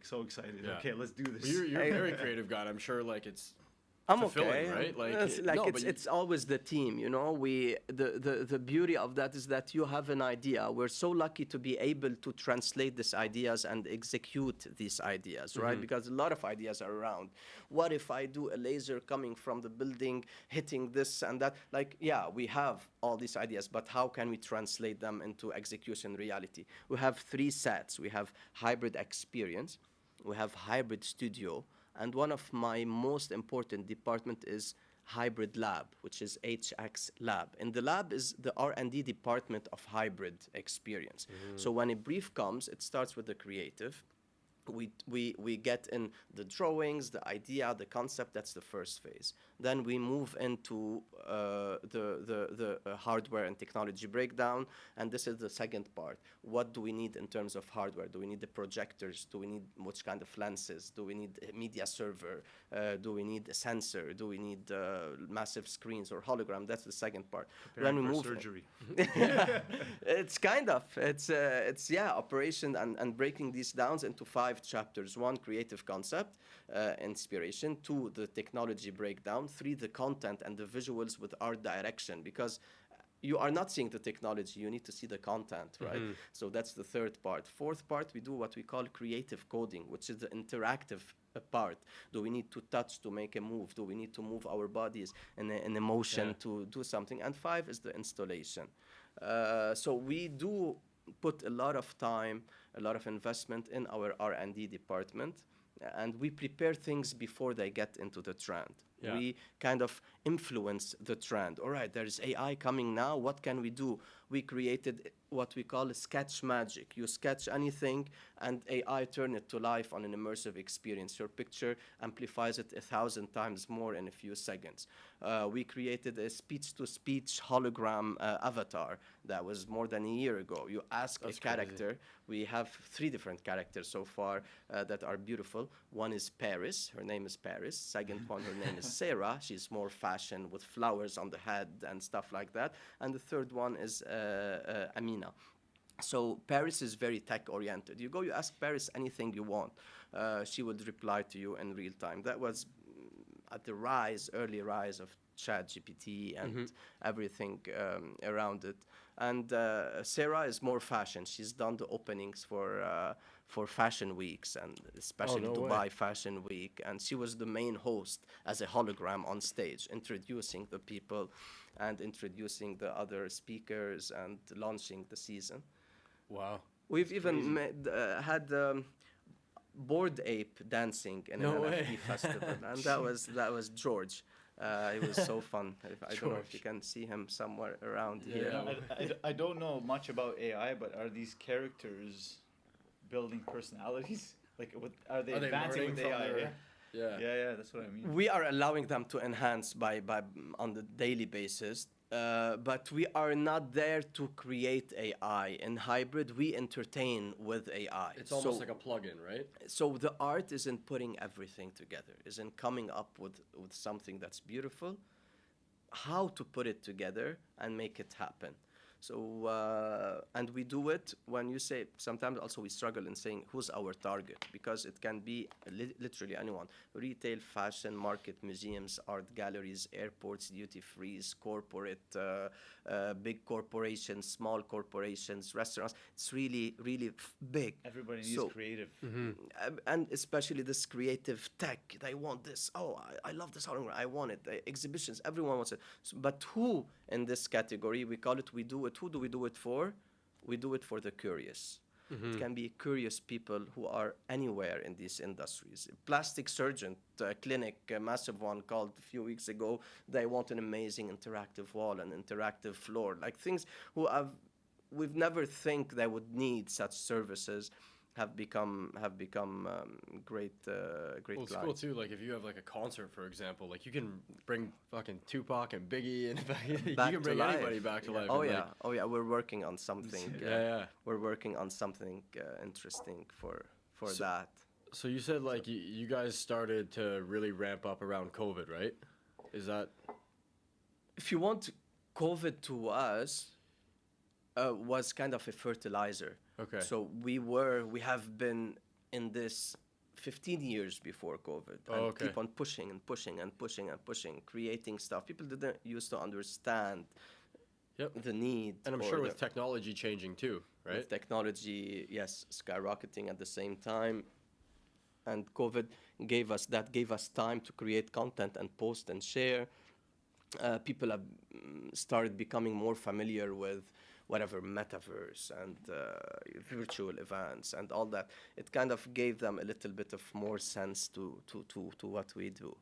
so excited. Yeah. Okay, let's do this. Well, you're a very creative guy. I'm sure like it's I'm fulfilling, okay. right? Like, It's always the team, you know. The beauty of that is that you have an idea. We're so lucky to be able to translate these ideas and execute these ideas, right? Because a lot of ideas are around. What if I do a laser coming from the building, hitting this and that? Like, yeah, we have all these ideas, but how can we translate them into execution reality? We have three sets. We have hybrid experience, we have hybrid studio, and one of my most important department is hybrid lab, which is HX lab. And the lab is the R&D department of hybrid experience. So when a brief comes, it starts with the creative. We get in the drawings, the idea, the concept. That's the first phase. Then we move into the hardware and technology breakdown, and this is the second part. What do we need in terms of hardware? Do we need the projectors? Do we need which kind of lenses? Do we need a media server? Do we need a sensor? Do we need massive screens or hologram? That's the second part. Preparing Then we for move. surgery. It's operation and breaking these down into 5 chapters. 1, creative concept, inspiration. 2, the technology breakdown. 3, the content and the visuals with art direction, because you are not seeing the technology, you need to see the content, right? So that's the third part. Fourth part, we do what we call creative coding, which is the interactive part. Do we need to touch to make a move? Do we need to move our bodies in emotion to do something? And 5 is the installation. So we do put a lot of time, a lot of investment in our R&D department, and we prepare things before they get into the trend. Yeah. We kind of influence the trend. All right, there's AI coming now. What can we do? We created what we call a sketch magic. You sketch anything, and AI turn it to life on an immersive experience. Your picture amplifies it 1,000 times more in a few seconds. We created a speech-to-speech hologram avatar that was more than a year ago. You ask That's a character. We have 3 different characters so far that are beautiful. One is Paris. Her name is Paris. Second one, her name is Sarah. She's more fashion with flowers on the head and stuff like that. And the third one is Amina. So Paris is very tech-oriented. You go, you ask Paris anything you want. She would reply to you in real time. That was at the early rise of ChatGPT and everything around it. And Sarah is more fashion. She's done the openings for fashion weeks, and especially Dubai Fashion Week. And she was the main host as a hologram on stage, introducing the people and introducing the other speakers and launching the season. Wow. We've even had Bored Ape dancing in an NFT festival, and that was George. It was so fun. I don't know if you can see him somewhere around here. I don't know much about AI, but are these characters building personalities? Like, are they advancing with AI? Yeah, that's what I mean. We are allowing them to enhance by on the daily basis. But we are not there to create AI. In hybrid, we entertain with AI. It's almost like a plug-in, right? So the art is in putting everything together, is in coming up with something that's beautiful, how to put it together and make it happen. So, and we do it when you say, sometimes also we struggle in saying who's our target, because it can be literally anyone. Retail, fashion, market, museums, art galleries, airports, duty-frees, corporate, big corporations, small corporations, restaurants. It's really, really big. Everybody needs creative. And especially this creative tech. They want this. Oh, I love this hologram. I want it. Exhibitions, everyone wants it. So, but who in this category, we call it, we do it. Who do we do it for? We do it for the curious. It can be curious people who are anywhere in these industries. Plastic surgeon clinic, a massive one called a few weeks ago, they want an amazing interactive wall, an interactive floor, like things we've never think they would need such services. Have become great Well, it's clients. cool too. Like if you have like a concert, for example, like you can bring fucking Tupac and Biggie and you Back can bring to life. anybody back to life. Oh and, yeah, like, oh yeah. We're working on something. yeah. We're working on something interesting for that. So you said like you guys started to really ramp up around COVID, right? Is that? If you want, COVID to us was kind of a fertilizer. Okay. So we have been in this 15 years before COVID, and keep on pushing and pushing and pushing and pushing, creating stuff. People didn't used to understand the need. And I'm sure with technology changing too, right? With technology, yes, skyrocketing at the same time. And COVID gave us time to create content and post and share. People have started becoming more familiar with whatever metaverse and virtual events and all that. It kind of gave them a little bit of more sense to what we do.